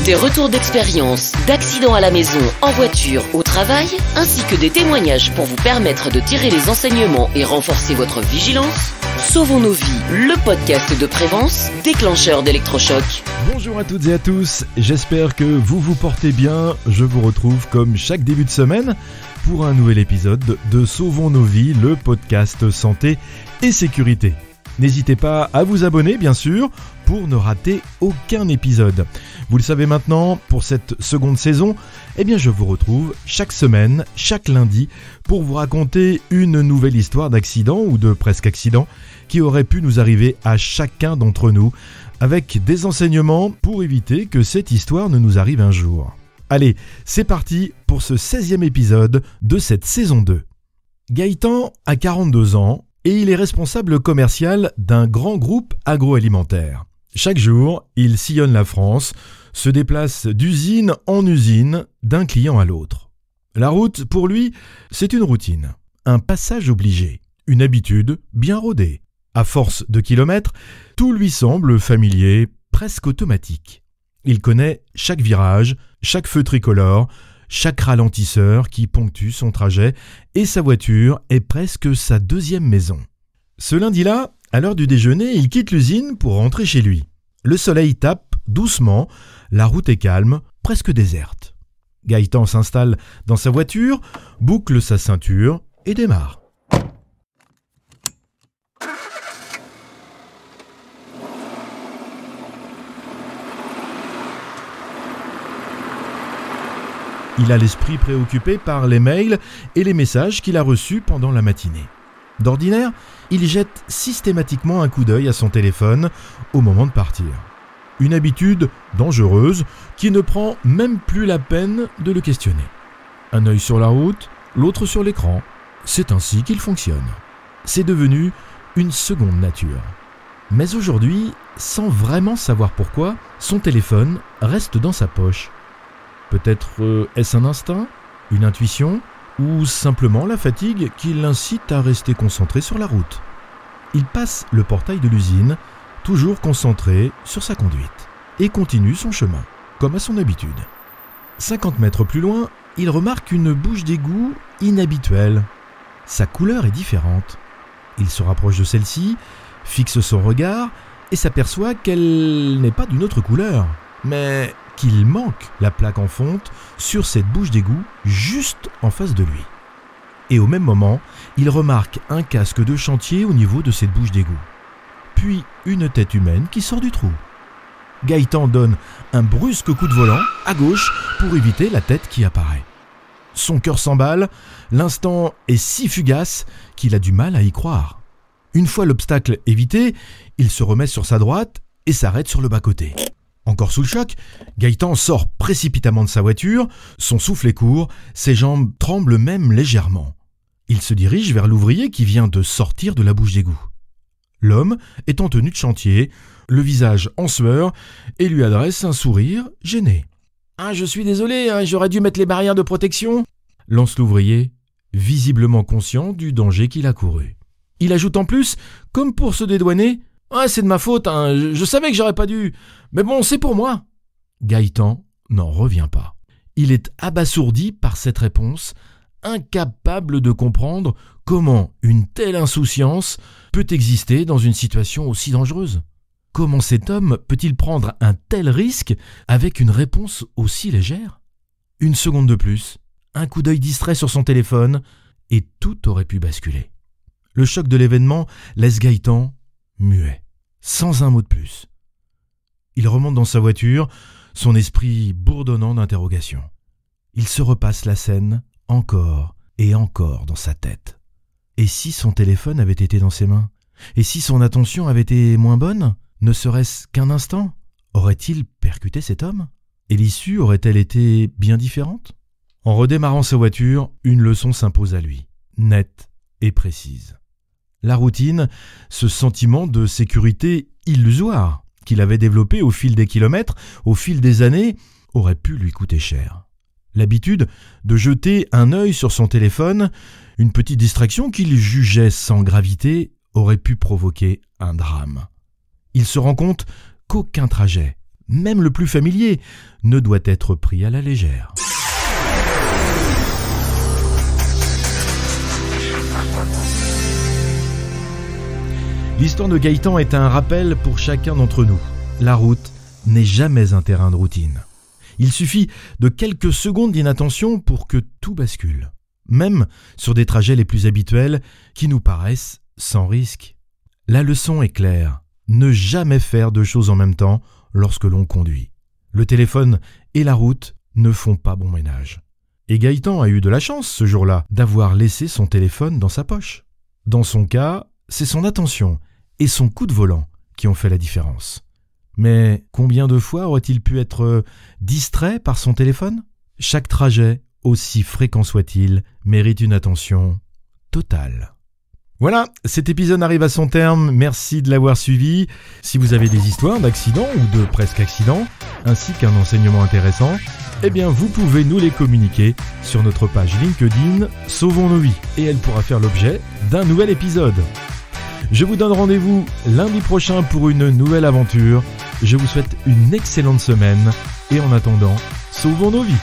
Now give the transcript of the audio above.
Des retours d'expérience, d'accidents à la maison, en voiture, au travail, ainsi que des témoignages pour vous permettre de tirer les enseignements et renforcer votre vigilance. Sauvons nos vies, le podcast de Prévence, déclencheur d'électrochoc. Bonjour à toutes et à tous, j'espère que vous vous portez bien. Je vous retrouve comme chaque début de semaine pour un nouvel épisode de Sauvons nos vies, le podcast santé et sécurité. N'hésitez pas à vous abonner, bien sûr, pour ne rater aucun épisode. Vous le savez maintenant, pour cette seconde saison, je vous retrouve chaque semaine, chaque lundi, pour vous raconter une nouvelle histoire d'accident ou de presque accident qui aurait pu nous arriver à chacun d'entre nous, avec des enseignements pour éviter que cette histoire ne nous arrive un jour. Allez, c'est parti pour ce 16e épisode de cette saison 2. Gaëtan a 42 ans et il est responsable commercial d'un grand groupe agroalimentaire. Chaque jour, il sillonne la France, se déplace d'usine en usine, d'un client à l'autre. La route, pour lui, c'est une routine, un passage obligé, une habitude bien rodée. À force de kilomètres, tout lui semble familier, presque automatique. Il connaît chaque virage, chaque feu tricolore, chaque ralentisseur qui ponctue son trajet et sa voiture est presque sa deuxième maison. Ce lundi-là, à l'heure du déjeuner, il quitte l'usine pour rentrer chez lui. Le soleil tape doucement, la route est calme, presque déserte. Gaëtan s'installe dans sa voiture, boucle sa ceinture et démarre. Il a l'esprit préoccupé par les mails et les messages qu'il a reçus pendant la matinée. D'ordinaire, il jette systématiquement un coup d'œil à son téléphone au moment de partir. Une habitude dangereuse qui ne prend même plus la peine de le questionner. Un œil sur la route, l'autre sur l'écran. C'est ainsi qu'il fonctionne. C'est devenu une seconde nature. Mais aujourd'hui, sans vraiment savoir pourquoi, son téléphone reste dans sa poche. Peut-être est-ce un instinct, une intuition, ou simplement la fatigue qui l'incite à rester concentré sur la route. Il passe le portail de l'usine, toujours concentré sur sa conduite, et continue son chemin, comme à son habitude. 50 mètres plus loin, il remarque une bouche d'égout inhabituelle. Sa couleur est différente. Il se rapproche de celle-ci, fixe son regard, et s'aperçoit qu'elle n'est pas d'une autre couleur, mais qu'il manque la plaque en fonte sur cette bouche d'égout juste en face de lui. Et au même moment, il remarque un casque de chantier au niveau de cette bouche d'égout. Puis une tête humaine qui sort du trou. Gaëtan donne un brusque coup de volant à gauche pour éviter la tête qui apparaît. Son cœur s'emballe, l'instant est si fugace qu'il a du mal à y croire. Une fois l'obstacle évité, il se remet sur sa droite et s'arrête sur le bas-côté. Encore sous le choc, Gaëtan sort précipitamment de sa voiture, son souffle est court, ses jambes tremblent même légèrement. Il se dirige vers l'ouvrier qui vient de sortir de la bouche d'égout. L'homme est en tenue de chantier, le visage en sueur, et lui adresse un sourire gêné. « Je suis désolé, j'aurais dû mettre les barrières de protection », lance l'ouvrier, visiblement conscient du danger qu'il a couru. Il ajoute en plus, comme pour se dédouaner, « c'est de ma faute, je savais que j'aurais pas dû, mais bon, c'est pour moi ». Gaëtan n'en revient pas. Il est abasourdi par cette réponse, incapable de comprendre comment une telle insouciance peut exister dans une situation aussi dangereuse. Comment cet homme peut-il prendre un tel risque avec une réponse aussi légère ? Une seconde de plus, un coup d'œil distrait sur son téléphone, et tout aurait pu basculer. Le choc de l'événement laisse Gaëtan muet, sans un mot de plus. Il remonte dans sa voiture, son esprit bourdonnant d'interrogations. Il se repasse la scène encore et encore dans sa tête. Et si son téléphone avait été dans ses mains ? Et si son attention avait été moins bonne ? Ne serait-ce qu'un instant ? Aurait-il percuté cet homme ? Et l'issue aurait-elle été bien différente ? En redémarrant sa voiture, une leçon s'impose à lui, nette et précise. La routine, ce sentiment de sécurité illusoire qu'il avait développé au fil des kilomètres, au fil des années, aurait pu lui coûter cher. L'habitude de jeter un œil sur son téléphone, une petite distraction qu'il jugeait sans gravité, aurait pu provoquer un drame. Il se rend compte qu'aucun trajet même le plus familier, ne doit être pris à la légère. L'histoire de Gaëtan est un rappel pour chacun d'entre nous. La route n'est jamais un terrain de routine. Il suffit de quelques secondes d'inattention pour que tout bascule, même sur des trajets les plus habituels qui nous paraissent sans risque. La leçon est claire, ne jamais faire deux choses en même temps lorsque l'on conduit. Le téléphone et la route ne font pas bon ménage. Et Gaëtan a eu de la chance ce jour-là d'avoir laissé son téléphone dans sa poche. Dans son cas, c'est son attention et son coup de volant qui ont fait la différence. Mais combien de fois aurait-il pu être distrait par son téléphone ? Chaque trajet, aussi fréquent soit-il, mérite une attention totale. Voilà, cet épisode arrive à son terme, merci de l'avoir suivi. Si vous avez des histoires d'accidents ou de presque accidents, ainsi qu'un enseignement intéressant, eh bien vous pouvez nous les communiquer sur notre page LinkedIn Sauvons nos vies et elle pourra faire l'objet d'un nouvel épisode. Je vous donne rendez-vous lundi prochain pour une nouvelle aventure. Je vous souhaite une excellente semaine et en attendant, sauvons nos vies.